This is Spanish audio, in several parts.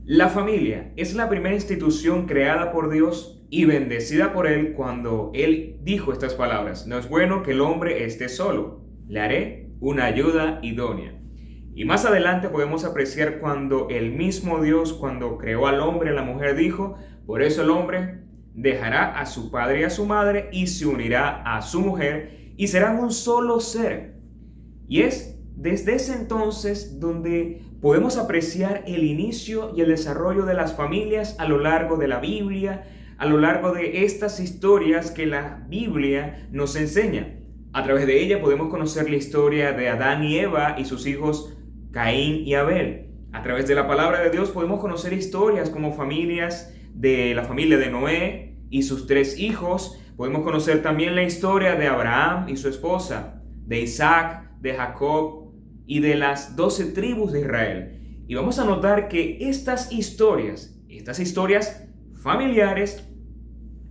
La familia es la primera institución creada por Dios y bendecida por Él cuando Él dijo estas palabras: no es bueno que el hombre esté solo, le haré una ayuda idónea. Y más adelante podemos apreciar cuando el mismo Dios, cuando creó al hombre y a la mujer, dijo: por eso el hombre dejará a su padre y a su madre y se unirá a su mujer y serán un solo ser. Y es desde ese entonces donde podemos apreciar el inicio y el desarrollo de las familias a lo largo de la Biblia, a lo largo de estas historias que la Biblia nos enseña. A través de ella podemos conocer la historia de Adán y Eva y sus hijos Caín y Abel. A través de la palabra de Dios podemos conocer historias como familias de la familia de Noé y sus 3 hijos. Podemos conocer también la historia de Abraham y su esposa, de Isaac, de Jacob y de las 12 tribus de Israel. Y vamos a notar que estas historias familiares,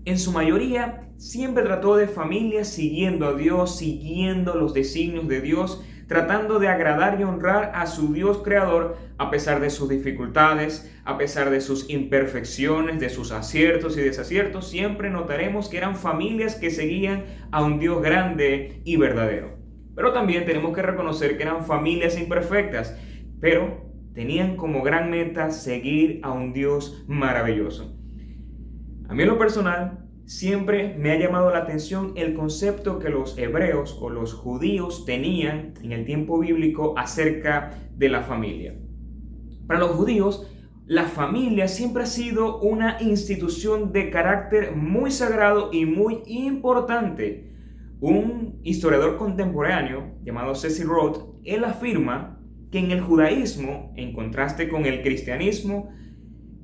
en su mayoría siempre trató de familias siguiendo a Dios, siguiendo los designios de Dios, tratando de agradar y honrar a su Dios creador a pesar de sus dificultades, a pesar de sus imperfecciones, de sus aciertos y desaciertos. Siempre notaremos que eran familias que seguían a un Dios grande y verdadero. Pero también tenemos que reconocer que eran familias imperfectas, pero tenían como gran meta seguir a un Dios maravilloso. A mí en lo personal siempre me ha llamado la atención el concepto que los hebreos o los judíos tenían en el tiempo bíblico acerca de la familia. Para los judíos, la familia siempre ha sido una institución de carácter muy sagrado y muy importante. Un historiador contemporáneo llamado Cecil Rhodes, él afirma que en el judaísmo, en contraste con el cristianismo,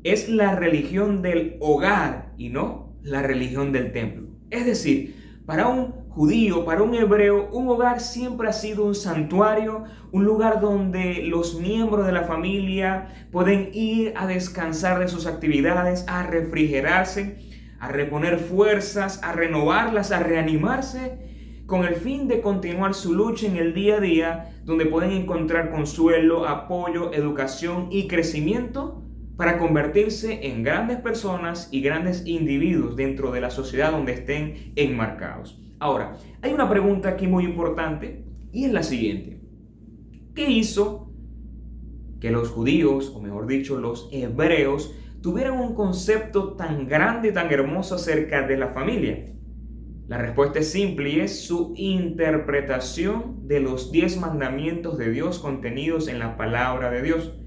es la religión del hogar y no la religión del templo. Es decir, para un judío, para un hebreo, un hogar siempre ha sido un santuario, un lugar donde los miembros de la familia pueden ir a descansar de sus actividades, a refrigerarse, a reponer fuerzas, a renovarlas, a reanimarse, con el fin de continuar su lucha en el día a día, donde pueden encontrar consuelo, apoyo, educación y crecimiento para convertirse en grandes personas y grandes individuos dentro de la sociedad donde estén enmarcados. Ahora, hay una pregunta aquí muy importante y es la siguiente: ¿qué hizo que los judíos, o mejor dicho, los hebreos, tuvieran un concepto tan grande y tan hermoso acerca de la familia? La respuesta es simple y es su interpretación de los 10 mandamientos de Dios contenidos en la palabra de Dios.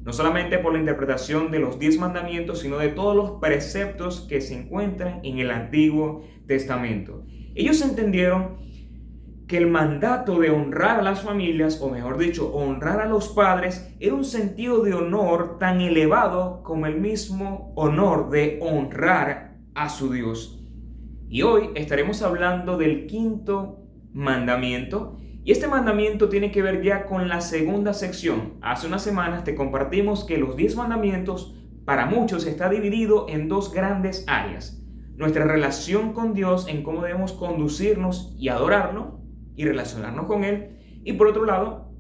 No solamente por la interpretación de los 10 mandamientos, sino de todos los preceptos que se encuentran en el Antiguo Testamento. Ellos entendieron que el mandato de honrar a las familias, o mejor dicho, honrar a los padres, era un sentido de honor tan elevado como el mismo honor de honrar a su Dios. Y hoy estaremos hablando del 5.º mandamiento. Y este mandamiento tiene que ver ya con la segunda sección. Hace unas semanas te compartimos que los 10 mandamientos para muchos está dividido en 2 grandes áreas: nuestra relación con Dios, en cómo debemos conducirnos y adorarlo y relacionarnos con Él, y por otro lado,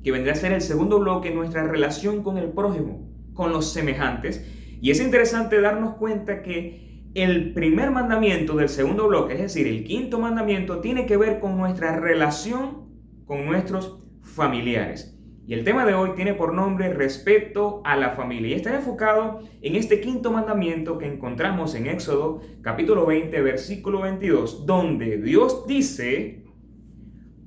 que vendría a ser el segundo bloque, nuestra relación con el prójimo, con los semejantes. Y es interesante darnos cuenta que el primer mandamiento del segundo bloque, es decir, el 5.º mandamiento, tiene que ver con nuestra relación con nuestros familiares. Y el tema de hoy tiene por nombre respeto a la familia. Y está enfocado en este 5.º mandamiento que encontramos en Éxodo capítulo 20, versículo 22, donde Dios dice: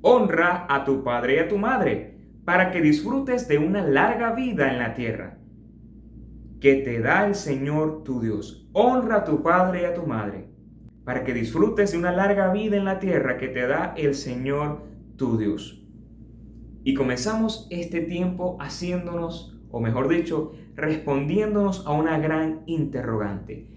honra a tu padre y a tu madre, para que disfrutes de una larga vida en la tierra que te da el Señor tu Dios. Honra a tu padre y a tu madre, para que disfrutes de una larga vida en la tierra que te da el Señor tu Dios. Y comenzamos este tiempo haciéndonos, o mejor dicho, respondiéndonos a una gran interrogante: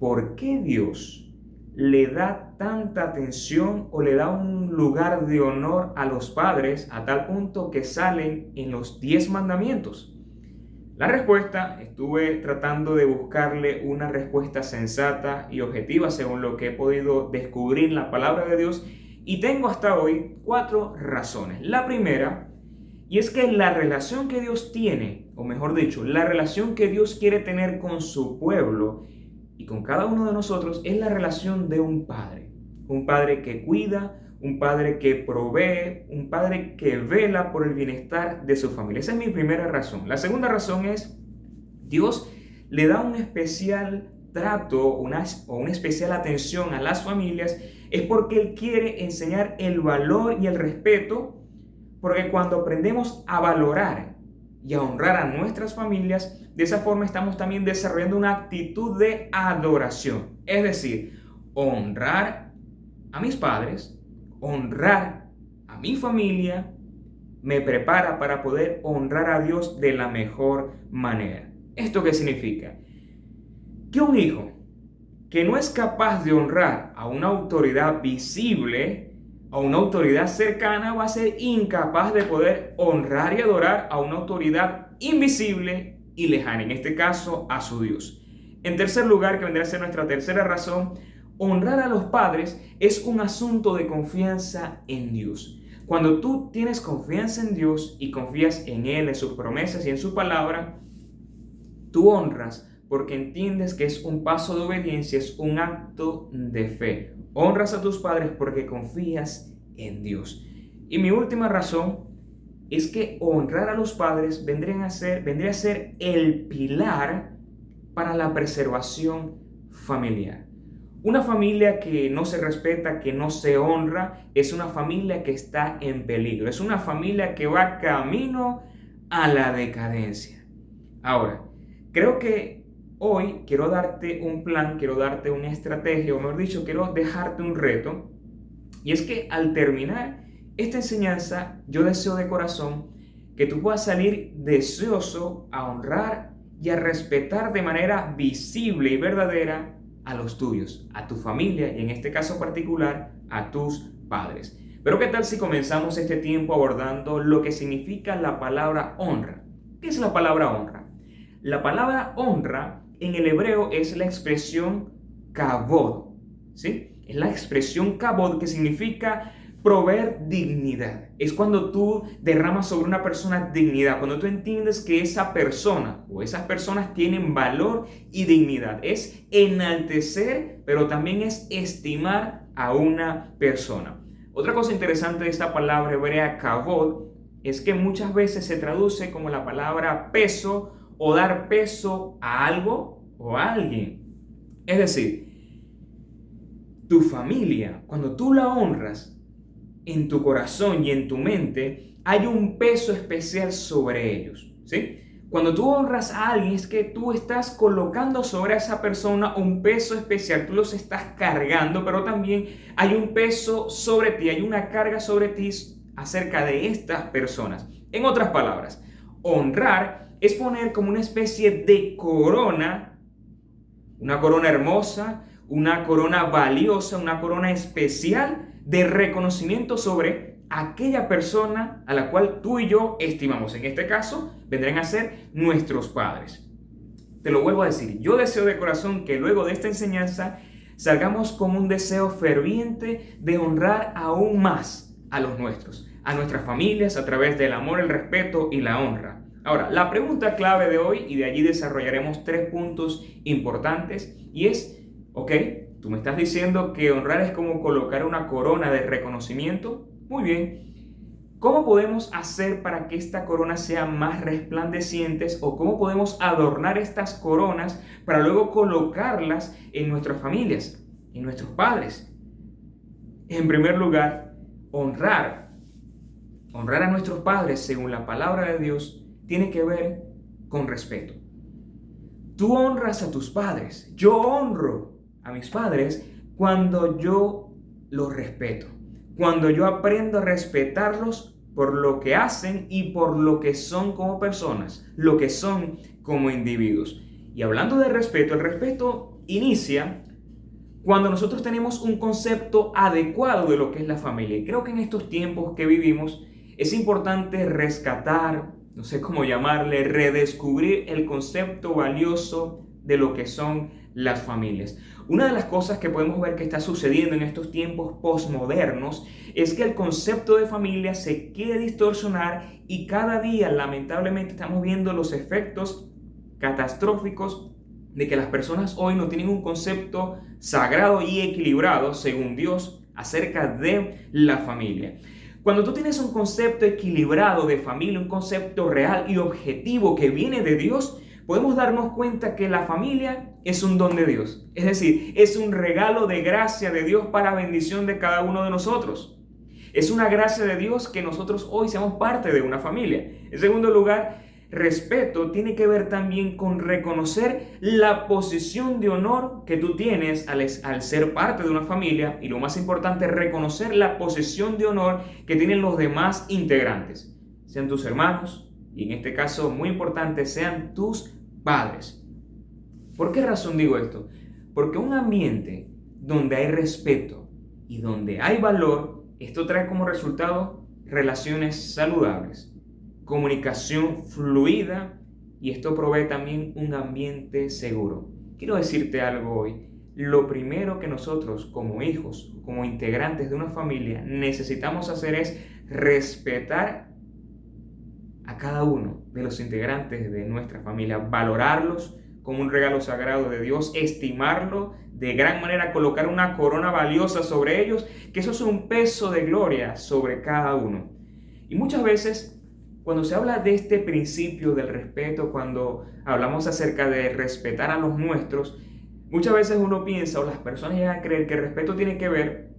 ¿por qué Dios le da tanta atención o le da un lugar de honor a los padres a tal punto que salen en los 10 mandamientos? La respuesta, estuve tratando de buscarle una respuesta sensata y objetiva según lo que he podido descubrir en la palabra de Dios, y tengo hasta hoy 4 razones. La primera, Y es que la relación que Dios tiene, o mejor dicho, la relación que Dios quiere tener con su pueblo y con cada uno de nosotros es la relación de un padre. Un padre que cuida, un padre que provee, un padre que vela por el bienestar de su familia. Esa es mi primera razón. La segunda razón es, Dios le da un especial trato o una especial atención a las familias, es porque Él quiere enseñar el valor y el respeto, porque cuando aprendemos a valorar y a honrar a nuestras familias, de esa forma estamos también desarrollando una actitud de adoración. Es decir, honrar a mis padres, honrar a mi familia, me prepara para poder honrar a Dios de la mejor manera. ¿Esto qué significa? Que un hijo que no es capaz de honrar a una autoridad visible, a una autoridad cercana, va a ser incapaz de poder honrar y adorar a una autoridad invisible y lejana, en este caso a su Dios. En tercer lugar, que vendría a ser nuestra tercera razón, honrar a los padres es un asunto de confianza en Dios. Cuando tú tienes confianza en Dios y confías en Él, en sus promesas y en su palabra, tú honras porque entiendes que es un paso de obediencia, es un acto de fe. Honras a tus padres porque confías en Dios. Y mi última razón es que honrar a los padres vendría a ser el pilar para la preservación familiar. Una familia que no se respeta, que no se honra, es una familia que está en peligro. Es una familia que va camino a la decadencia. Ahora, creo que hoy quiero darte un plan, quiero darte una estrategia, o mejor dicho, quiero dejarte un reto. Y es que al terminar esta enseñanza, yo deseo de corazón que tú puedas salir deseoso a honrar y a respetar de manera visible y verdadera a los tuyos, a tu familia y en este caso particular a tus padres. Pero ¿qué tal si comenzamos este tiempo abordando lo que significa la palabra honra? ¿Qué es la palabra honra? La palabra honra en el hebreo es la expresión kabod, ¿sí? Es la expresión kabod que significa proveer dignidad. Es cuando tú derramas sobre una persona dignidad, cuando tú entiendes que esa persona o esas personas tienen valor y dignidad. Es enaltecer, pero también es estimar a una persona. Otra cosa interesante de esta palabra hebrea kabod es que muchas veces se traduce como la palabra peso o dar peso a algo o a alguien. Es decir, tu familia, cuando tú la honras, en tu corazón y en tu mente hay un peso especial sobre ellos, ¿sí? Cuando tú honras a alguien es que tú estás colocando sobre esa persona un peso especial, tú los estás cargando, pero también hay un peso sobre ti, hay una carga sobre ti acerca de estas personas. En otras palabras, honrar es poner como una especie de corona, una corona hermosa, una corona valiosa, una corona especial de reconocimiento sobre aquella persona a la cual tú y yo estimamos. En este caso, vendrán a ser nuestros padres. Te lo vuelvo a decir, yo deseo de corazón que luego de esta enseñanza salgamos con un deseo ferviente de honrar aún más a los nuestros, a nuestras familias a través del amor, el respeto y la honra. Ahora, la pregunta clave de hoy, y de allí desarrollaremos 3 puntos importantes, y es, ok, tú me estás diciendo que honrar es como colocar una corona de reconocimiento. Muy bien. ¿Cómo podemos hacer para que esta corona sea más resplandeciente? ¿O cómo podemos adornar estas coronas para luego colocarlas en nuestras familias, en nuestros padres? En primer lugar, honrar a nuestros padres según la palabra de Dios tiene que ver con respeto. Tú honras a tus padres. Yo honro a mis padres cuando yo los respeto, cuando yo aprendo a respetarlos por lo que hacen y por lo que son como personas, lo que son como individuos. Y hablando de respeto, el respeto inicia cuando nosotros tenemos un concepto adecuado de lo que es la familia. Y creo que en estos tiempos que vivimos es importante rescatar, no sé cómo llamarle, redescubrir el concepto valioso de lo que son las familias. Una de las cosas que podemos ver que está sucediendo en estos tiempos posmodernos es que el concepto de familia se quiere distorsionar y cada día lamentablemente estamos viendo los efectos catastróficos de que las personas hoy no tienen un concepto sagrado y equilibrado, según Dios, acerca de la familia. Cuando tú tienes un concepto equilibrado de familia, un concepto real y objetivo que viene de Dios, podemos darnos cuenta que la familia es un don de Dios. Es decir, es un regalo de gracia de Dios para bendición de cada uno de nosotros. Es una gracia de Dios que nosotros hoy seamos parte de una familia. En segundo lugar, respeto tiene que ver también con reconocer la posición de honor que tú tienes al ser parte de una familia, y lo más importante, reconocer la posición de honor que tienen los demás integrantes, sean tus hermanos y en este caso muy importante, sean tus padres. ¿Por qué razón digo esto? Porque un ambiente donde hay respeto y donde hay valor, esto trae como resultado relaciones saludables, comunicación fluida, y esto provee también un ambiente seguro. Quiero decirte algo hoy. Lo primero que nosotros como hijos, como integrantes de una familia, necesitamos hacer es respetar a cada uno de los integrantes de nuestra familia, valorarlos como un regalo sagrado de Dios, estimarlo de gran manera, colocar una corona valiosa sobre ellos, que eso es un peso de gloria sobre cada uno. Y muchas veces, cuando se habla de este principio del respeto, cuando hablamos acerca de respetar a los nuestros, muchas veces uno piensa o las personas llegan a creer que el respeto tiene que ver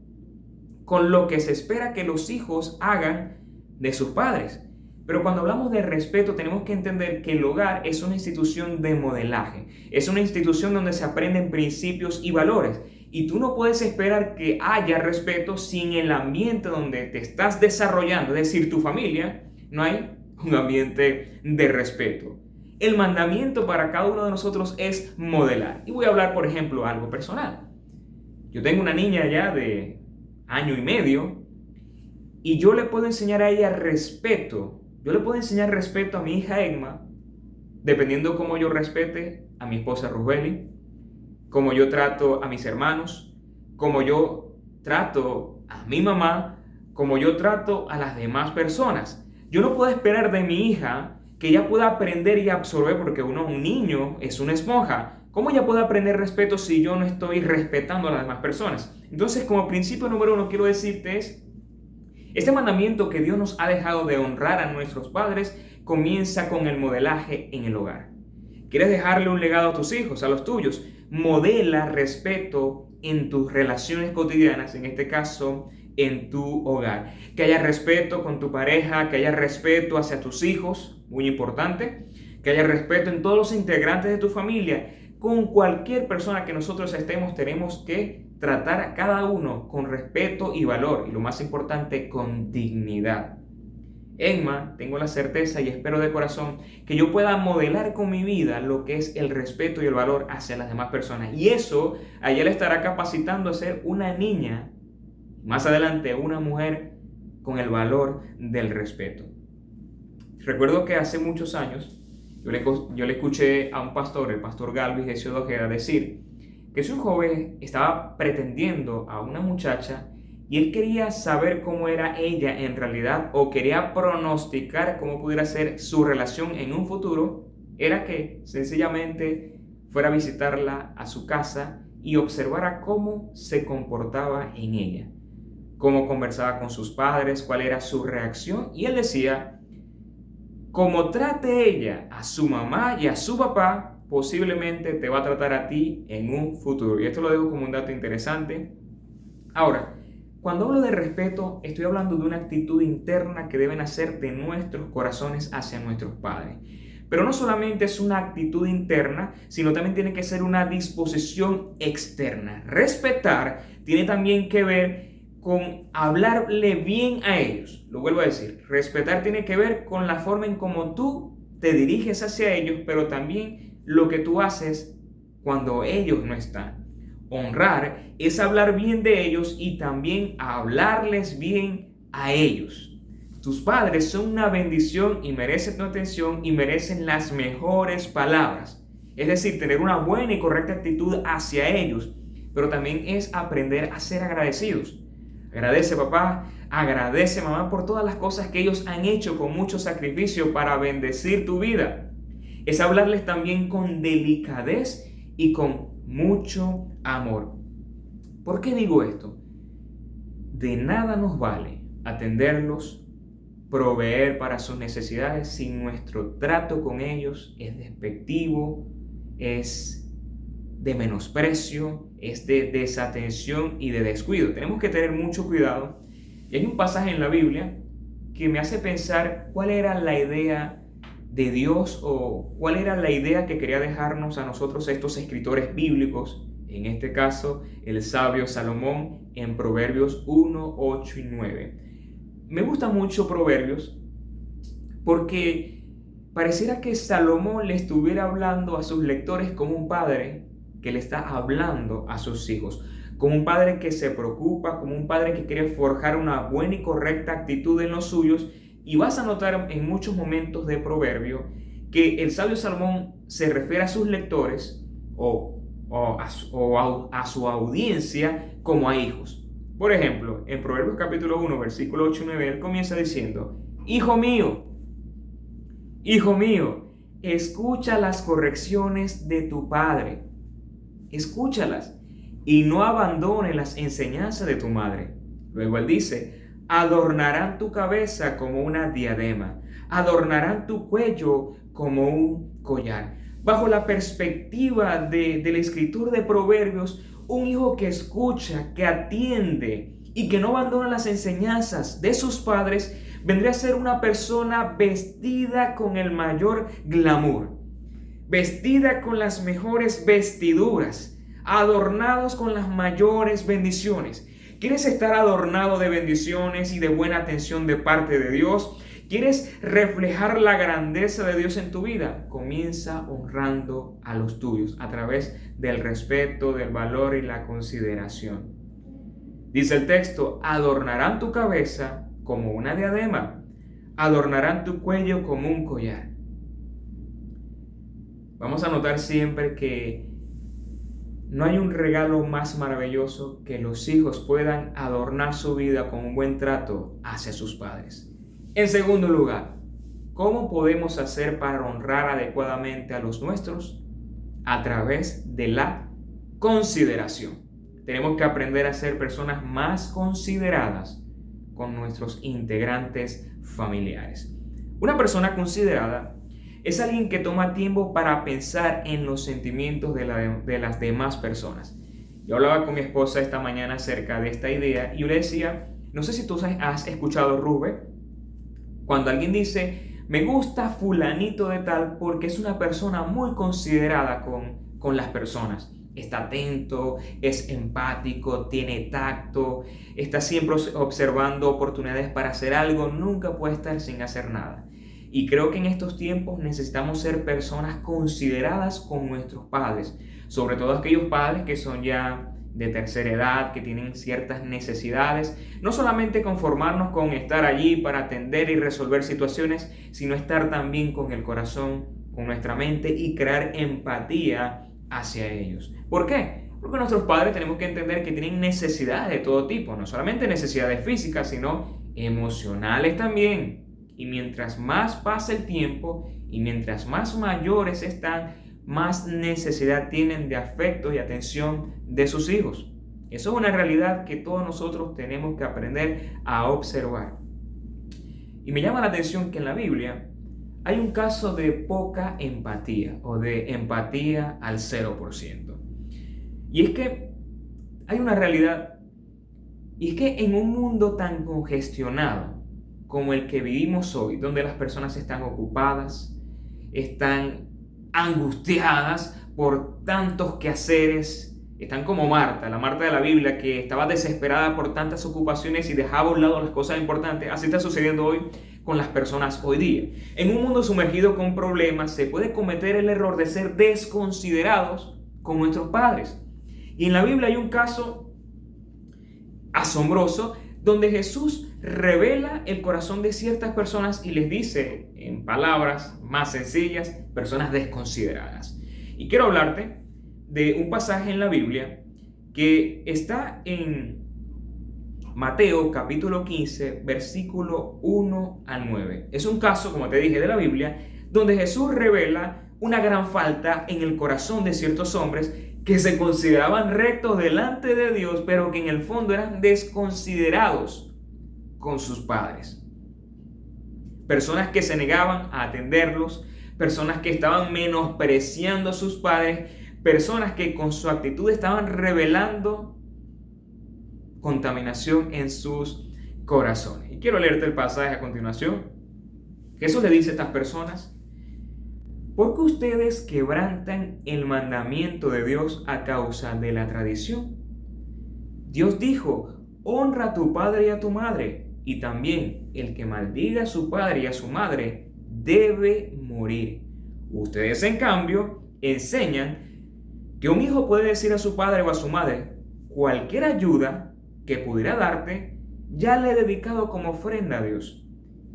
con lo que se espera que los hijos hagan de sus padres. Pero cuando hablamos de respeto tenemos que entender que el hogar es una institución de modelaje, es una institución donde se aprenden principios y valores. Y tú no puedes esperar que haya respeto sin el ambiente donde te estás desarrollando, es decir, tu familia, no hay un ambiente de respeto. El mandamiento para cada uno de nosotros es modelar. Y voy a hablar, por ejemplo, algo personal. Yo tengo una niña ya de 1 año y medio y yo le puedo enseñar a ella respeto. Yo le puedo enseñar respeto a mi hija Emma, dependiendo cómo yo respete a mi esposa Rosbeli, cómo yo trato a mis hermanos, cómo yo trato a mi mamá, cómo yo trato a las demás personas. Yo no puedo esperar de mi hija que ella pueda aprender y absorber, porque un niño es una esponja. ¿Cómo ella puede aprender respeto si yo no estoy respetando a las demás personas? Entonces, como principio número 1, quiero decirte este mandamiento que Dios nos ha dejado de honrar a nuestros padres comienza con el modelaje en el hogar. ¿Quieres dejarle un legado a tus hijos, a los tuyos? Modela respeto en tus relaciones cotidianas, en este caso, en tu hogar. Que haya respeto con tu pareja, que haya respeto hacia tus hijos, muy importante. Que haya respeto en todos los integrantes de tu familia. Con cualquier persona que nosotros estemos, tenemos que tratar a cada uno con respeto y valor, y lo más importante, con dignidad. Emma, tengo la certeza y espero de corazón que yo pueda modelar con mi vida lo que es el respeto y el valor hacia las demás personas. Y eso a ella le estará capacitando a ser una niña, más adelante una mujer con el valor del respeto. Recuerdo que hace muchos años yo le escuché a un pastor, el pastor Galvis de Ciudad Ojeda, decir que si un joven estaba pretendiendo a una muchacha y él quería saber cómo era ella en realidad, o quería pronosticar cómo pudiera ser su relación en un futuro, era que sencillamente fuera a visitarla a su casa y observara cómo se comportaba en ella, cómo conversaba con sus padres, cuál era su reacción. Y él decía, como trate ella a su mamá y a su papá, posiblemente te va a tratar a ti en un futuro. Y esto lo dejo como un dato interesante. Ahora, cuando hablo de respeto, estoy hablando de una actitud interna que debe nacer de nuestros corazones hacia nuestros padres. Pero no solamente es una actitud interna, sino también tiene que ser una disposición externa. Respetar tiene también que ver con hablarle bien a ellos. Lo vuelvo a decir, respetar tiene que ver con la forma en cómo tú te diriges hacia ellos, pero también lo que tú haces cuando ellos no están. Honrar es hablar bien de ellos y también hablarles bien a ellos. Tus padres son una bendición y merecen tu atención y merecen las mejores palabras. Es decir, tener una buena y correcta actitud hacia ellos, pero también es aprender a ser agradecidos. Agradece papá, agradece mamá por todas las cosas que ellos han hecho con mucho sacrificio para bendecir tu vida. Es hablarles también con delicadez y con mucho amor. ¿Por qué digo esto? De nada nos vale atenderlos, proveer para sus necesidades si nuestro trato con ellos es despectivo, es de menosprecio, es de desatención y de descuido. Tenemos que tener mucho cuidado. Y hay un pasaje en la Biblia que me hace pensar cuál era la idea de Dios o cuál era la idea que quería dejarnos a nosotros estos escritores bíblicos, en este caso el sabio Salomón en Proverbios 1, 8 y 9. Me gusta mucho Proverbios porque pareciera que Salomón le estuviera hablando a sus lectores como un padre que le está hablando a sus hijos, como un padre que se preocupa, como un padre que quiere forjar una buena y correcta actitud en los suyos. Y vas a notar en muchos momentos de Proverbio que el sabio Salomón se refiere a sus lectores o a su audiencia como a hijos. Por ejemplo, en Proverbios capítulo 1, versículo 8 y 9, él comienza diciendo: hijo mío, escucha las correcciones de tu padre, escúchalas y no abandones las enseñanzas de tu madre. Luego él dice: adornarán tu cabeza como una diadema, adornarán tu cuello como un collar. Bajo la perspectiva del escritor de Proverbios, un hijo que escucha, que atiende y que no abandona las enseñanzas de sus padres, vendría a ser una persona vestida con el mayor glamour, vestida con las mejores vestiduras, adornados con las mayores bendiciones. ¿Quieres estar adornado de bendiciones y de buena atención de parte de Dios? ¿Quieres reflejar la grandeza de Dios en tu vida? Comienza honrando a los tuyos a través del respeto, del valor y la consideración. Dice el texto: adornarán tu cabeza como una diadema, adornarán tu cuello como un collar. Vamos a notar siempre que no hay un regalo más maravilloso que los hijos puedan adornar su vida con un buen trato hacia sus padres. En segundo lugar, ¿cómo podemos hacer para honrar adecuadamente a los nuestros? A través de la consideración. Tenemos que aprender a ser personas más consideradas con nuestros integrantes familiares. Una persona considerada es alguien que toma tiempo para pensar en los sentimientos de las demás personas. Yo hablaba con mi esposa esta mañana acerca de esta idea y yo le decía, no sé si tú has escuchado, Rubén, cuando alguien dice: me gusta fulanito de tal porque es una persona muy considerada con las personas. Está atento, es empático, tiene tacto, está siempre observando oportunidades para hacer algo, nunca puede estar sin hacer nada. Y creo que en estos tiempos necesitamos ser personas consideradas con nuestros padres, sobre todo aquellos padres que son ya de tercera edad, que tienen ciertas necesidades. No solamente conformarnos con estar allí para atender y resolver situaciones, sino estar también con el corazón, con nuestra mente y crear empatía hacia ellos. ¿Por qué? Porque nuestros padres tenemos que entender que tienen necesidades de todo tipo, no solamente necesidades físicas, sino emocionales también. Y mientras más pasa el tiempo y mientras más mayores están, más necesidad tienen de afecto y atención de sus hijos. Eso es una realidad que todos nosotros tenemos que aprender a observar. Y me llama la atención que en la Biblia hay un caso de poca empatía o de empatía al 0%. Y es que hay una realidad, y es que en un mundo tan congestionado como el que vivimos hoy, donde las personas están ocupadas, están angustiadas por tantos quehaceres, están como Marta, la Marta de la Biblia, que estaba desesperada por tantas ocupaciones y dejaba a un lado las cosas importantes. Así está sucediendo hoy con las personas hoy día. En un mundo sumergido con problemas, se puede cometer el error de ser desconsiderados con nuestros padres. Y en la Biblia hay un caso asombroso donde Jesús revela el corazón de ciertas personas y les dice, en palabras más sencillas, personas desconsideradas. Y quiero hablarte de un pasaje en la Biblia que está en Mateo capítulo 15, versículo 1 al 9. Es un caso, como te dije, de la Biblia, donde Jesús revela una gran falta en el corazón de ciertos hombres que se consideraban rectos delante de Dios, pero que en el fondo eran desconsiderados con sus padres. Personas que se negaban a atenderlos, personas que estaban menospreciando a sus padres, personas que con su actitud estaban revelando contaminación en sus corazones. Y quiero leerte el pasaje a continuación. Jesús le dice a estas personas: ¿por qué ustedes quebrantan el mandamiento de Dios a causa de la tradición? Dios dijo: honra a tu padre y a tu madre, y también el que maldiga a su padre y a su madre debe morir. Ustedes, en cambio, enseñan que un hijo puede decir a su padre o a su madre: cualquier ayuda que pudiera darte, ya le he dedicado como ofrenda a Dios.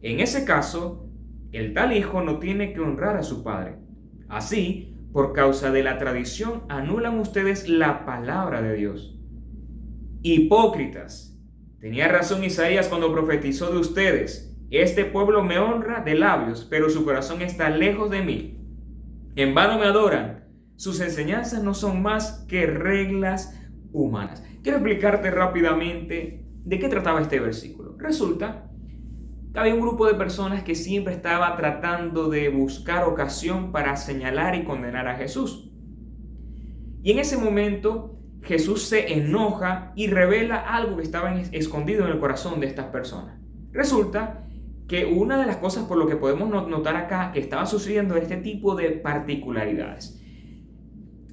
En ese caso, el tal hijo no tiene que honrar a su padre. Así, por causa de la tradición, anulan ustedes la palabra de Dios. Hipócritas. Tenía razón Isaías cuando profetizó de ustedes: este pueblo me honra de labios, pero su corazón está lejos de mí. En vano me adoran. Sus enseñanzas no son más que reglas humanas. Quiero explicarte rápidamente de qué trataba este versículo. Resulta que había un grupo de personas que siempre estaba tratando de buscar ocasión para señalar y condenar a Jesús. Y en ese momento Jesús se enoja y revela algo que estaba escondido en el corazón de estas personas. Resulta que una de las cosas por lo que podemos notar acá que estaba sucediendo este tipo de particularidades.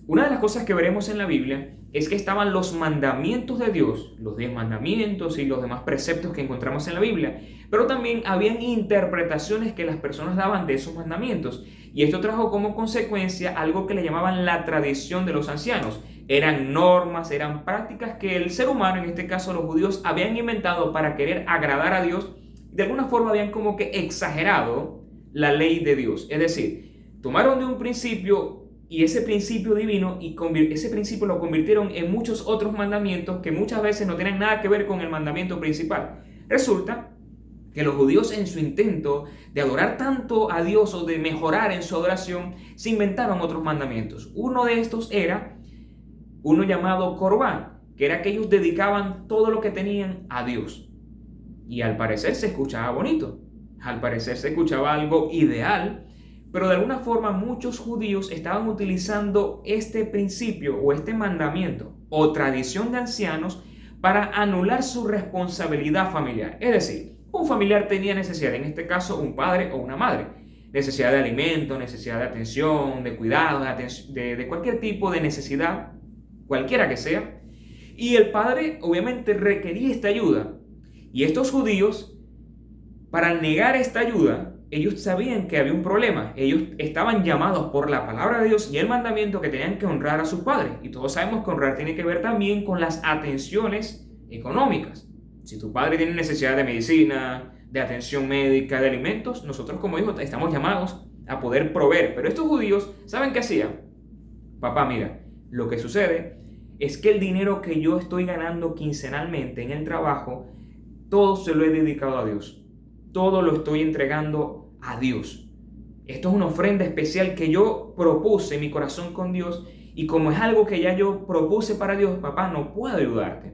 Una de las cosas que veremos en la Biblia es que estaban los mandamientos de Dios, los 10 mandamientos y los demás preceptos que encontramos en la Biblia, pero también habían interpretaciones que las personas daban de esos mandamientos, y esto trajo como consecuencia algo que le llamaban la tradición de los ancianos. Eran normas, eran prácticas que el ser humano, en este caso los judíos, habían inventado para querer agradar a Dios. De alguna forma habían como que exagerado la ley de Dios, es decir, tomaron de un principio y ese principio divino y ese principio lo convirtieron en muchos otros mandamientos que muchas veces no tienen nada que ver con el mandamiento principal. Resulta que los judíos, en su intento de adorar tanto a Dios o de mejorar en su adoración, se inventaron otros mandamientos. Uno de estos era uno llamado Corbán, que era que ellos dedicaban todo lo que tenían a Dios. Y al parecer se escuchaba bonito, al parecer se escuchaba algo ideal, pero de alguna forma muchos judíos estaban utilizando este principio o este mandamiento o tradición de ancianos para anular su responsabilidad familiar. Es decir, un familiar tenía necesidad, en este caso un padre o una madre, necesidad de alimento, necesidad de atención, de cuidado, de cualquier tipo de necesidad, cualquiera que sea, y el padre obviamente requería esta ayuda. Y estos judíos, para negar esta ayuda, ellos sabían que había un problema. Ellos estaban llamados por la palabra de Dios y el mandamiento que tenían que honrar a sus padres. Y todos sabemos que honrar tiene que ver también con las atenciones económicas. Si tu padre tiene necesidad de medicina, de atención médica, de alimentos, nosotros como hijos estamos llamados a poder proveer. Pero estos judíos, ¿saben qué hacían? Papá, mira, lo que sucede es que el dinero que yo estoy ganando quincenalmente en el trabajo, todo se lo he dedicado a Dios. Todo lo estoy entregando a Dios. Esto es una ofrenda especial que yo propuse en mi corazón con Dios, y como es algo que ya yo propuse para Dios, papá, no puedo ayudarte.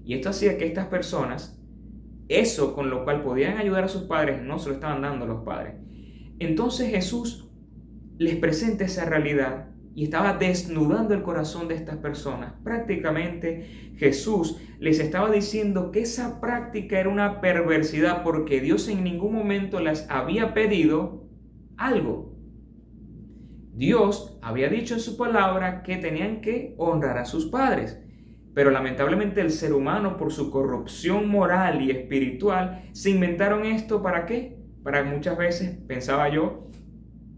Y esto hacía que estas personas, eso con lo cual podían ayudar a sus padres, no se lo estaban dando a los padres. Entonces Jesús les presenta esa realidad y estaba desnudando el corazón de estas personas. Prácticamente Jesús les estaba diciendo que esa práctica era una perversidad porque Dios en ningún momento les había pedido algo. Dios había dicho en su palabra que tenían que honrar a sus padres. Pero lamentablemente el ser humano, por su corrupción moral y espiritual, se inventaron esto. ¿Para qué? Para muchas veces, pensaba yo,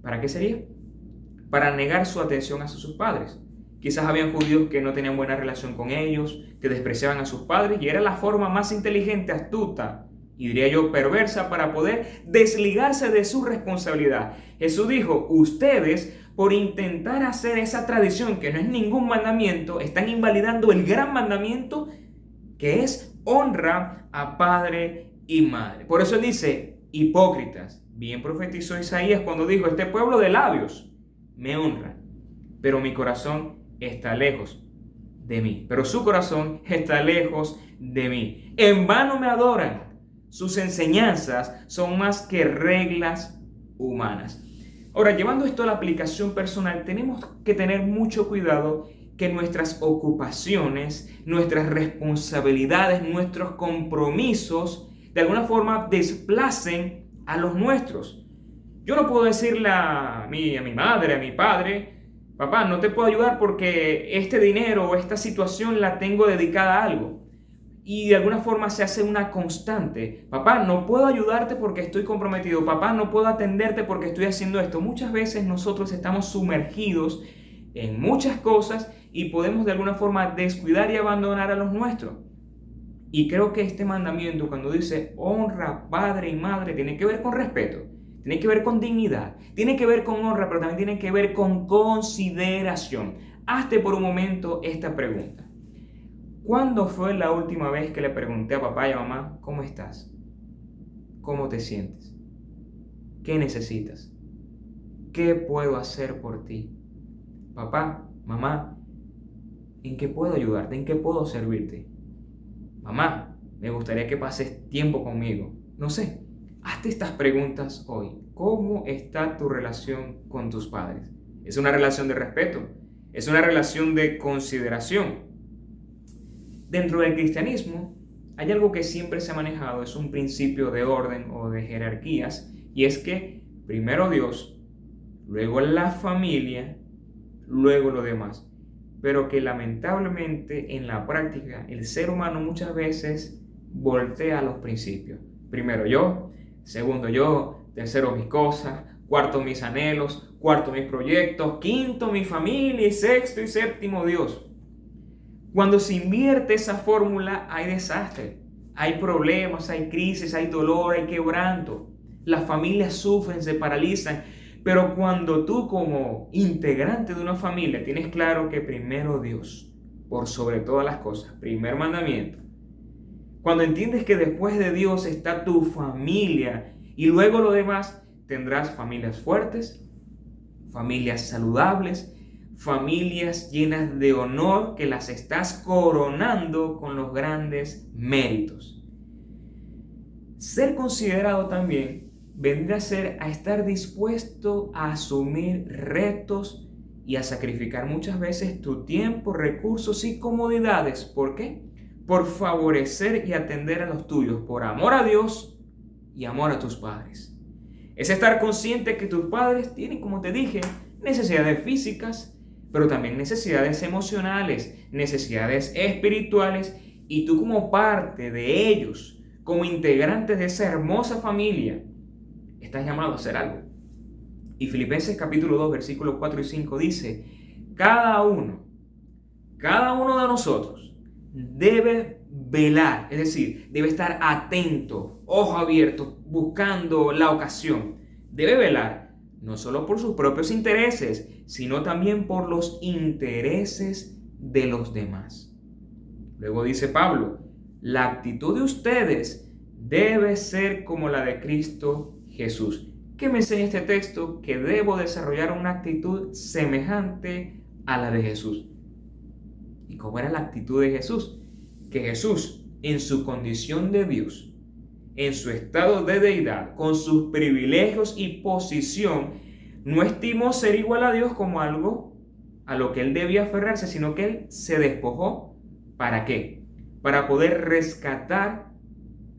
¿para qué sería? Para negar su atención a sus padres. Quizás habían judíos que no tenían buena relación con ellos, que despreciaban a sus padres, y era la forma más inteligente, astuta y diría yo perversa para poder desligarse de su responsabilidad. Jesús dijo: ustedes por intentar hacer esa tradición que no es ningún mandamiento, están invalidando el gran mandamiento que es honra a padre y madre. Por eso él dice, hipócritas, bien profetizó Isaías cuando dijo, este pueblo de labios me honra, pero mi corazón está lejos de mí. Pero su corazón está lejos de mí. En vano me adoran. Sus enseñanzas son más que reglas humanas. Ahora, llevando esto a la aplicación personal, tenemos que tener mucho cuidado que nuestras ocupaciones, nuestras responsabilidades, nuestros compromisos, de alguna forma desplacen a los nuestros. Yo no puedo decirle a mi madre, a mi padre, papá, no te puedo ayudar porque este dinero o esta situación la tengo dedicada a algo. Y de alguna forma se hace una constante. Papá, no puedo ayudarte porque estoy comprometido. Papá, no puedo atenderte porque estoy haciendo esto. Muchas veces nosotros estamos sumergidos en muchas cosas y podemos de alguna forma descuidar y abandonar a los nuestros. Y creo que este mandamiento, cuando dice honra padre y madre, tiene que ver con respeto, tiene que ver con dignidad, tiene que ver con honra, pero también tiene que ver con consideración. Hazte por un momento esta pregunta. ¿Cuándo fue la última vez que le pregunté a papá y a mamá, ¿cómo estás? ¿Cómo te sientes? ¿Qué necesitas? ¿Qué puedo hacer por ti? Papá, mamá, ¿en qué puedo ayudarte? ¿En qué puedo servirte? Mamá, me gustaría que pases tiempo conmigo. No sé, hazte estas preguntas hoy. ¿Cómo está tu relación con tus padres? ¿Es una relación de respeto? ¿Es una relación de consideración? Dentro del cristianismo hay algo que siempre se ha manejado, es un principio de orden o de jerarquías, y es que primero Dios, luego la familia, luego lo demás. Pero que lamentablemente en la práctica el ser humano muchas veces voltea los principios. Primero yo, segundo yo, tercero mis cosas, cuarto mis anhelos, cuarto mis proyectos, quinto mi familia y sexto y séptimo Dios. Cuando se invierte esa fórmula hay desastre, hay problemas, hay crisis, hay dolor, hay quebranto. Las familias sufren, se paralizan. Pero cuando tú como integrante de una familia tienes claro que primero Dios, por sobre todas las cosas, primer mandamiento. Cuando entiendes que después de Dios está tu familia y luego lo demás, tendrás familias fuertes, familias saludables, familias llenas de honor que las estás coronando con los grandes méritos. Ser considerado también vendrá a ser a estar dispuesto a asumir retos y a sacrificar muchas veces tu tiempo, recursos y comodidades. ¿Por qué? Por favorecer y atender a los tuyos, por amor a Dios y amor a tus padres. Es estar consciente que tus padres tienen, como te dije, necesidades físicas, pero también necesidades emocionales, necesidades espirituales, y tú como parte de ellos, como integrante de esa hermosa familia, estás llamado a hacer algo. Y Filipenses capítulo 2, versículos 4 y 5 dice, cada uno de nosotros debe velar, es decir, debe estar atento, ojo abierto, buscando la ocasión. Debe velar no solo por sus propios intereses, sino también por los intereses de los demás. Luego dice Pablo, la actitud de ustedes debe ser como la de Cristo Jesús. ¿Qué me enseña este texto? Que debo desarrollar una actitud semejante a la de Jesús. ¿Y cómo era la actitud de Jesús? Que Jesús, en su condición de Dios, en su estado de deidad, con sus privilegios y posición, no estimó ser igual a Dios como algo a lo que él debía aferrarse, sino que él se despojó. ¿Para qué? Para poder rescatar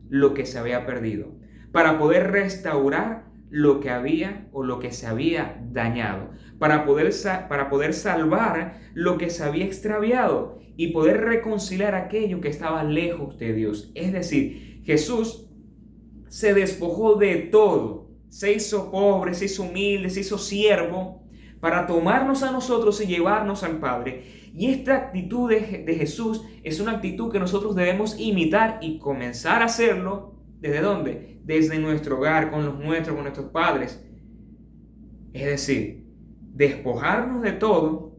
lo que se había perdido, para poder restaurar lo que había o lo que se había dañado, para poder salvar lo que se había extraviado y poder reconciliar aquello que estaba lejos de Dios. Es decir, Jesús se despojó de todo, se hizo pobre, se hizo humilde, se hizo siervo para tomarnos a nosotros y llevarnos al Padre. Y esta actitud de Jesús es una actitud que nosotros debemos imitar y comenzar a hacerlo. ¿Desde dónde? Desde nuestro hogar, con los nuestros, con nuestros padres. Es decir, despojarnos de todo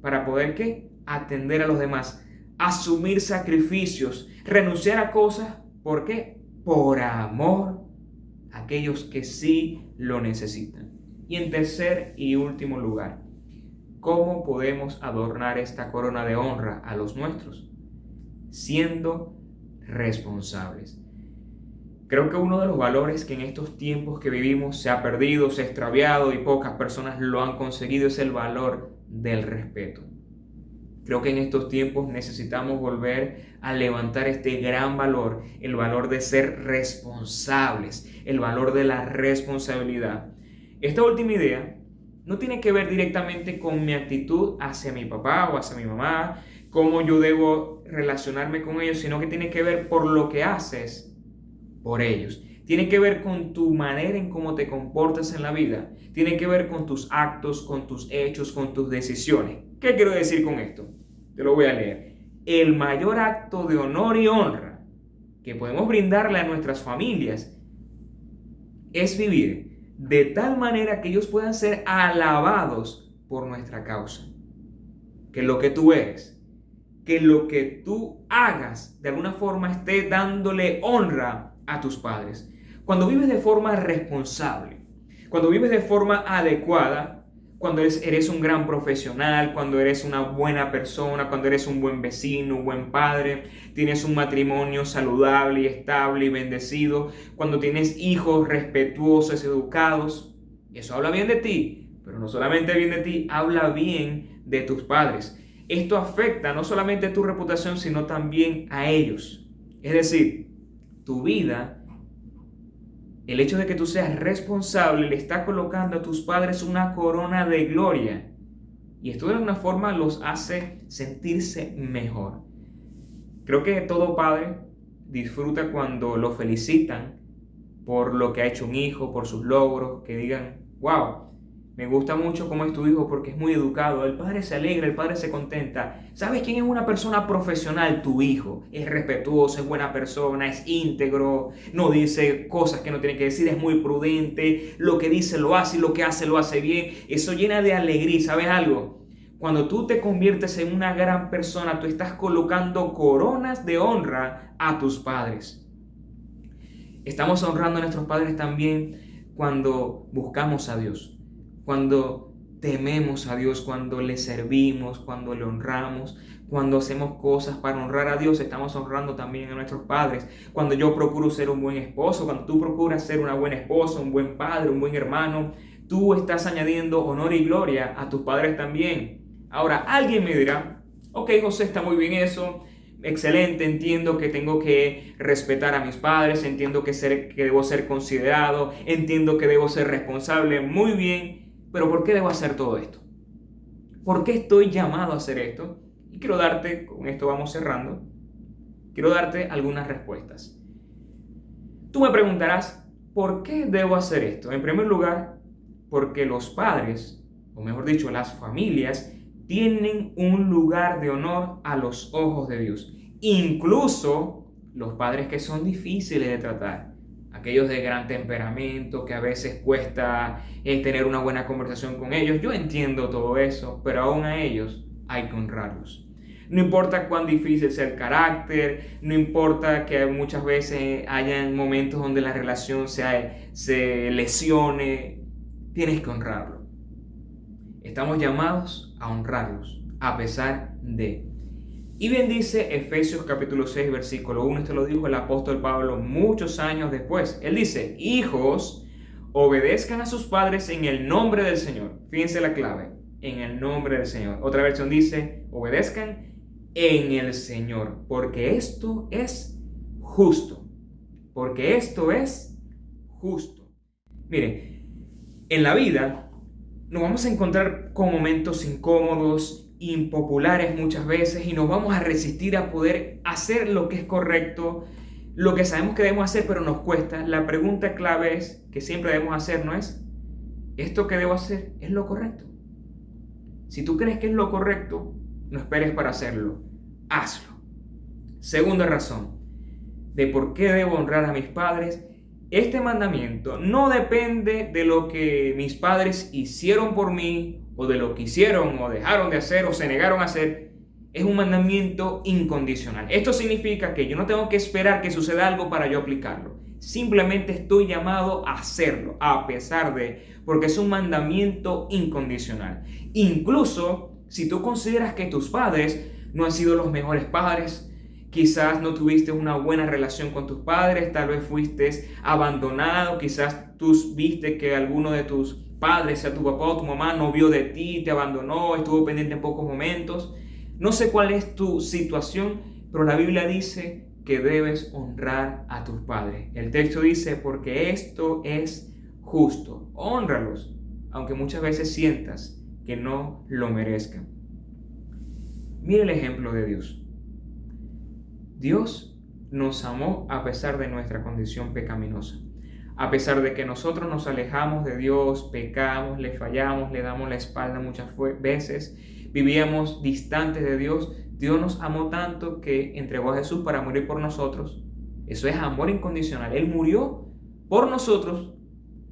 para poder ¿qué? Atender a los demás, asumir sacrificios, renunciar a cosas. ¿Por qué? Por amor a aquellos que sí lo necesitan. Y en tercer y último lugar, ¿cómo podemos adornar esta corona de honra a los nuestros? Siendo responsables. Creo que uno de los valores que en estos tiempos que vivimos se ha perdido, se ha extraviado y pocas personas lo han conseguido es el valor del respeto. Creo que en estos tiempos necesitamos volver a levantar este gran valor, el valor de ser responsables, el valor de la responsabilidad. Esta última idea no tiene que ver directamente con mi actitud hacia mi papá o hacia mi mamá, cómo yo debo relacionarme con ellos, sino que tiene que ver por lo que haces por ellos. Tiene que ver con tu manera en cómo te comportas en la vida. Tiene que ver con tus actos, con tus hechos, con tus decisiones. ¿Qué quiero decir con esto? Te lo voy a leer. El mayor acto de honor y honra que podemos brindarle a nuestras familias es vivir de tal manera que ellos puedan ser alabados por nuestra causa. Que lo que tú eres, que lo que tú hagas de alguna forma esté dándole honra a tus padres. Cuando vives de forma responsable, cuando vives de forma adecuada, cuando eres un gran profesional, cuando eres una buena persona, cuando eres un buen vecino, un buen padre, tienes un matrimonio saludable y estable y bendecido, cuando tienes hijos respetuosos, educados, eso habla bien de ti, pero no solamente bien de ti, habla bien de tus padres. Esto afecta no solamente a tu reputación, sino también a ellos. Es decir, tu vida, el hecho de que tú seas responsable, le está colocando a tus padres una corona de gloria. Y esto de alguna forma los hace sentirse mejor. Creo que todo padre disfruta cuando lo felicitan por lo que ha hecho un hijo, por sus logros, que digan, wow, me gusta mucho cómo es tu hijo porque es muy educado. El padre se alegra, el padre se contenta. ¿Sabes quién es una persona profesional? Tu hijo. Es respetuoso, es buena persona, es íntegro, no dice cosas que no tiene que decir, es muy prudente, lo que dice lo hace y lo que hace lo hace bien. Eso llena de alegría. ¿Sabes algo? Cuando tú te conviertes en una gran persona, tú estás colocando coronas de honra a tus padres. Estamos honrando a nuestros padres también cuando buscamos a Dios. Cuando tememos a Dios, cuando le servimos, cuando le honramos, cuando hacemos cosas para honrar a Dios, estamos honrando también a nuestros padres. Cuando yo procuro ser un buen esposo, cuando tú procuras ser una buena esposa, un buen padre, un buen hermano, tú estás añadiendo honor y gloria a tus padres también. Ahora, alguien me dirá, ok, José, está muy bien eso, excelente, entiendo que tengo que respetar a mis padres, entiendo que debo ser considerado, entiendo que debo ser responsable, muy bien. Pero ¿por qué debo hacer todo esto? ¿Por qué estoy llamado a hacer esto? Y quiero darte, con esto vamos cerrando, quiero darte algunas respuestas. Tú me preguntarás, ¿por qué debo hacer esto? En primer lugar, porque los padres, o mejor dicho, las familias, tienen un lugar de honor a los ojos de Dios. Incluso los padres que son difíciles de tratar. Aquellos de gran temperamento, que a veces cuesta tener una buena conversación con ellos. Yo entiendo todo eso, pero aún a ellos hay que honrarlos. No importa cuán difícil sea el carácter, no importa que muchas veces hayan momentos donde la relación se lesione, tienes que honrarlo. Estamos llamados a honrarlos, a pesar de... Y bien dice Efesios capítulo 6, versículo 1, esto lo dijo el apóstol Pablo muchos años después. Él dice, hijos, obedezcan a sus padres en el nombre del Señor. Fíjense la clave, en el nombre del Señor. Otra versión dice, obedezcan en el Señor, porque esto es justo. Porque esto es justo. Miren, en la vida nos vamos a encontrar con momentos incómodos, impopulares muchas veces, y nos vamos a resistir a poder hacer lo que es correcto, lo que sabemos que debemos hacer, pero nos cuesta. La pregunta clave que siempre debemos hacer no es, ¿esto que debo hacer es lo correcto? Si tú crees que es lo correcto, no esperes para hacerlo, hazlo. Segunda razón de por qué debo honrar a mis padres. Este mandamiento no depende de lo que mis padres hicieron por mí o de lo que hicieron o dejaron de hacer o se negaron a hacer, es un mandamiento incondicional. Esto significa que yo no tengo que esperar que suceda algo para yo aplicarlo. Simplemente estoy llamado a hacerlo, a pesar de, porque es un mandamiento incondicional. Incluso si tú consideras que tus padres no han sido los mejores padres, quizás no tuviste una buena relación con tus padres, tal vez fuiste abandonado, quizás tú viste que alguno de tus padres, sea tu papá o tu mamá, no vio de ti, te abandonó, estuvo pendiente en pocos momentos. No sé cuál es tu situación, pero la Biblia dice que debes honrar a tus padres. El texto dice, porque esto es justo. Hónralos, aunque muchas veces sientas que no lo merezcan. Mira el ejemplo de Dios. Dios nos amó a pesar de nuestra condición pecaminosa. A pesar de que nosotros nos alejamos de Dios, pecamos, le fallamos, le damos la espalda muchas veces, vivíamos distantes de Dios, Dios nos amó tanto que entregó a Jesús para morir por nosotros. Eso es amor incondicional. Él murió por nosotros,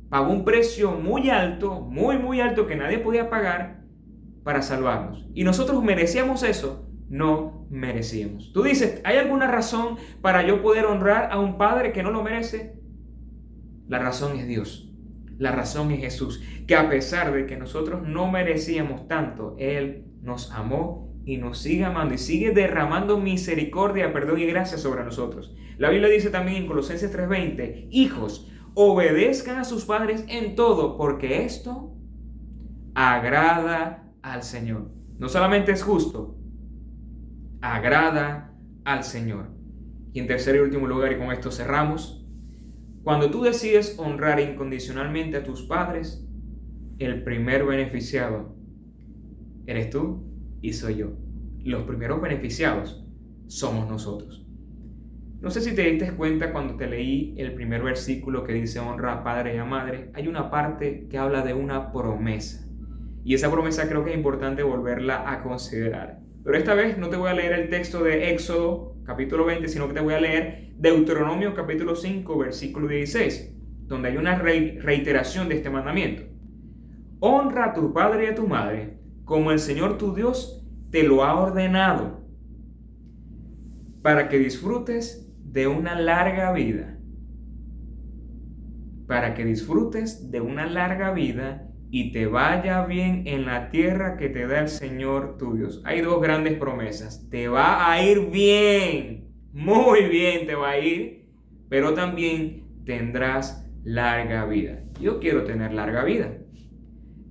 pagó un precio muy alto, muy alto que nadie podía pagar para salvarnos. ¿Y nosotros merecíamos eso? No merecíamos. Tú dices, ¿hay alguna razón para yo poder honrar a un padre que no lo merece? La razón es Dios. La razón es Jesús, que a pesar de que nosotros no merecíamos tanto, Él nos amó y nos sigue amando y sigue derramando misericordia, perdón y gracia sobre nosotros. La Biblia dice también en Colosenses 3:20, hijos, obedezcan a sus padres en todo, porque esto agrada al Señor. No solamente es justo, agrada al Señor. Y en tercer y último lugar, y con esto cerramos, cuando tú decides honrar incondicionalmente a tus padres, el primer beneficiado eres tú y soy yo. Los primeros beneficiados somos nosotros. No sé si te diste cuenta cuando te leí el primer versículo que dice honra a padre y a madre, hay una parte que habla de una promesa. Y esa promesa creo que es importante volverla a considerar. Pero esta vez no te voy a leer el texto de Éxodo capítulo 20, sino que te voy a leer Deuteronomio capítulo 5, versículo 16, donde hay una reiteración de este mandamiento. Honra a tu padre y a tu madre, como el Señor tu Dios te lo ha ordenado, para que disfrutes de una larga vida. Para que disfrutes de una larga vida y te vaya bien en la tierra que te da el Señor tu Dios. Hay dos grandes promesas. Te va a ir bien, muy bien te va a ir, pero también tendrás larga vida. Yo quiero tener larga vida.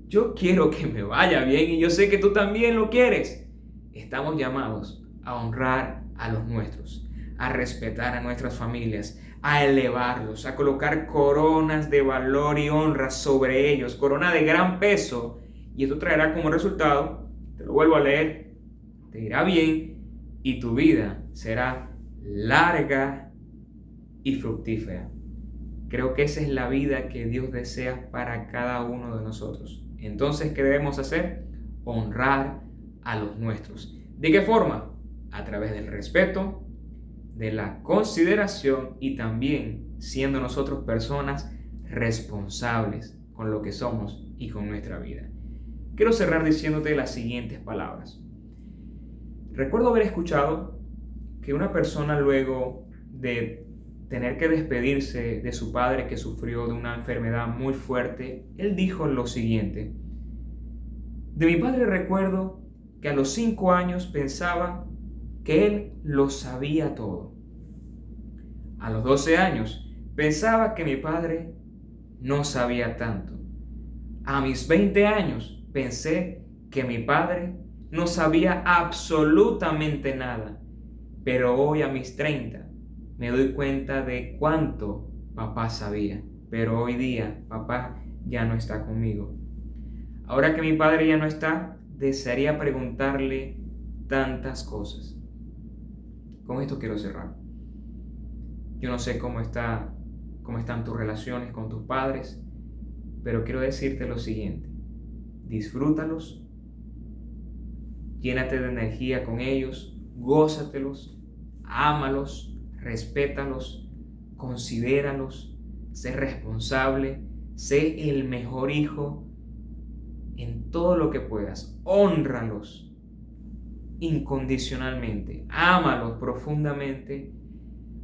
Yo quiero que me vaya bien y yo sé que tú también lo quieres. Estamos llamados a honrar a los nuestros, a respetar a nuestras familias, a elevarlos, a colocar coronas de valor y honra sobre ellos, corona de gran peso, y esto traerá como resultado, te lo vuelvo a leer, te irá bien y tu vida será larga y fructífera. Creo que esa es la vida que Dios desea para cada uno de nosotros. Entonces, ¿qué debemos hacer? Honrar a los nuestros. ¿De qué forma? A través del respeto, de la consideración y también siendo nosotros personas responsables con lo que somos y con nuestra vida. Quiero cerrar diciéndote las siguientes palabras. Recuerdo haber escuchado que una persona luego de tener que despedirse de su padre que sufrió de una enfermedad muy fuerte, él dijo lo siguiente: de mi padre recuerdo que a los 5 años pensaba que él lo sabía todo. A los 12 años pensaba que mi padre no sabía tanto. A mis 20 años pensé que mi padre no sabía absolutamente nada. Pero hoy a mis 30 me doy cuenta de cuánto papá sabía. Pero hoy día papá ya no está conmigo. Ahora que mi padre ya no está, desearía preguntarle tantas cosas. Con esto quiero cerrar. Yo no sé cómo están tus relaciones con tus padres, pero quiero decirte lo siguiente: disfrútalos, llénate de energía con ellos, gózatelos, ámalos, respétalos, considéralos, sé responsable, sé el mejor hijo en todo lo que puedas. Hónralos incondicionalmente, ámalos profundamente,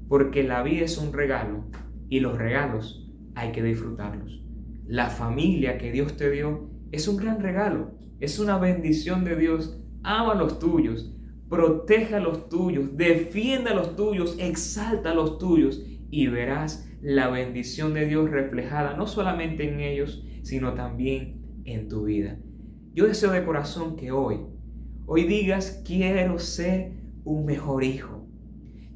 porque la vida es un regalo y los regalos hay que disfrutarlos. La familia que Dios te dio es un gran regalo, es una bendición de Dios. Ama a los tuyos, protege a los tuyos, defiende a los tuyos, exalta a los tuyos y verás la bendición de Dios reflejada no solamente en ellos, sino también en tu vida. Yo deseo de corazón que hoy digas: quiero ser un mejor hijo,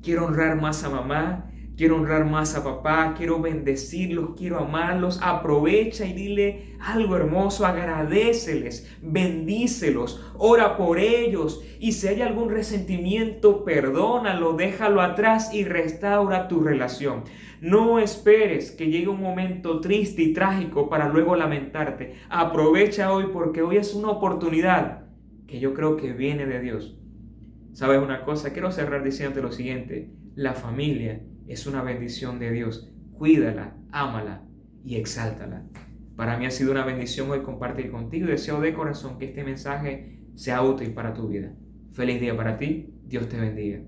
quiero honrar más a mamá, quiero honrar más a papá, quiero bendecirlos, quiero amarlos. Aprovecha y dile algo hermoso, agradéceles, bendícelos, ora por ellos, y si hay algún resentimiento, perdónalo, déjalo atrás y restaura tu relación. No esperes que llegue un momento triste y trágico para luego lamentarte. Aprovecha hoy, porque hoy es una oportunidad que yo creo que viene de Dios. ¿Sabes una cosa? Quiero cerrar diciéndote lo siguiente: la familia es una bendición de Dios. Cuídala, ámala y exáltala. Para mí ha sido una bendición hoy compartir contigo y deseo de corazón que este mensaje sea útil para tu vida. Feliz día para ti. Dios te bendiga.